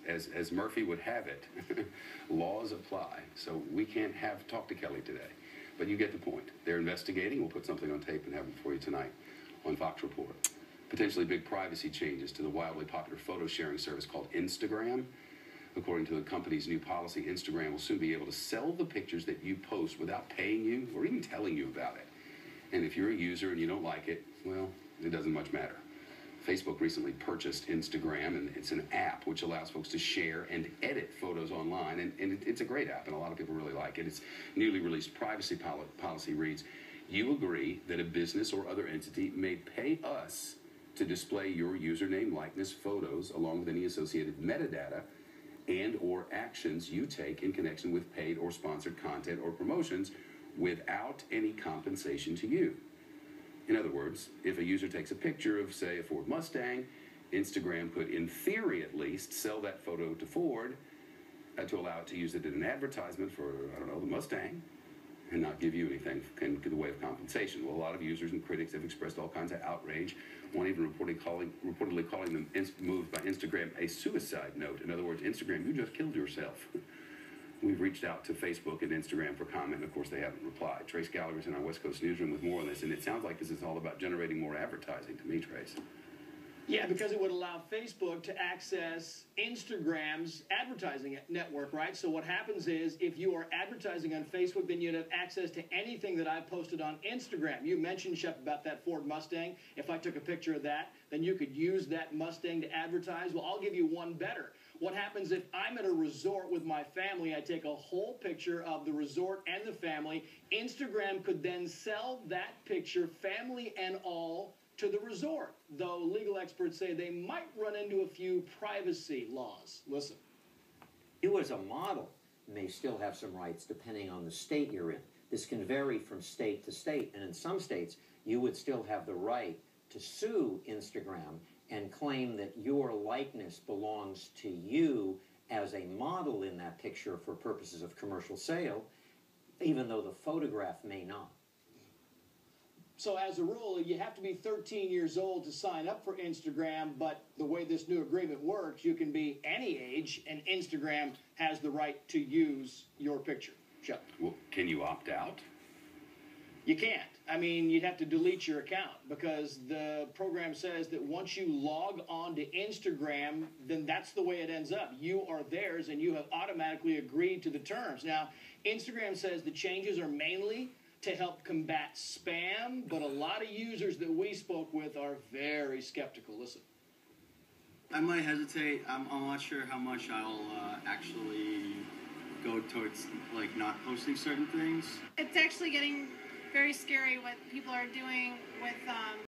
as Murphy would have it, laws apply. So we can't talk to Kelly today. But you get the point. They're investigating. We'll put something on tape and have it for you tonight on Fox Report. Potentially big privacy changes to the wildly popular photo sharing service called Instagram. According to the company's new policy, Instagram will soon be able to sell the pictures that you post without paying you or even telling you about it. And if you're a user and you don't like it, well, it doesn't much matter. Facebook recently purchased Instagram, and it's an app which allows folks to share and edit photos online, and it's a great app, and a lot of people really like it. Its newly released privacy policy reads, you agree that a business or other entity may pay us to display your username, likeness, photos, along with any associated metadata and or actions you take in connection with paid or sponsored content or promotions without any compensation to you. In other words, if a user takes a picture of, say, a Ford Mustang, Instagram could, in theory at least, sell that photo to Ford to allow it to use it in an advertisement for, I don't know, the Mustang, and not give you anything in the way of compensation. Well, a lot of users and critics have expressed all kinds of outrage, one even reportedly calling the move by Instagram a suicide note. In other words, Instagram, you just killed yourself. We've reached out to Facebook and Instagram for comment, and of course they haven't replied. Trace Gallagher's in our West Coast newsroom with more on this, and it sounds like this is all about generating more advertising to me, Trace. Yeah, because it would allow Facebook to access Instagram's advertising network, right? So what happens is, if you are advertising on Facebook, then you'd have access to anything that I posted on Instagram. You mentioned, Shep, about that Ford Mustang. If I took a picture of that, then you could use that Mustang to advertise. Well, I'll give you one better. What happens if I'm at a resort with my family, I take a whole picture of the resort and the family. Instagram could then sell that picture, family and all, to the resort, though legal experts say they might run into a few privacy laws. Listen. You as a model may still have some rights depending on the state you're in. This can vary from state to state, and in some states you would still have the right to sue Instagram and claim that your likeness belongs to you as a model in that picture for purposes of commercial sale, even though the photograph may not. So as a rule, you have to be 13 years old to sign up for Instagram, but the way this new agreement works, you can be any age, and Instagram has the right to use your picture. Chuck. Well, can you opt out? You can't. I mean, you'd have to delete your account, because the program says that once you log on to Instagram, then that's the way it ends up. You are theirs, and you have automatically agreed to the terms. Now, Instagram says the changes are mainly to help combat spam, but a lot of users that we spoke with are very skeptical. Listen. I might hesitate. I'm not sure how much I'll actually go towards, like, not posting certain things. It's actually getting very scary what people are doing with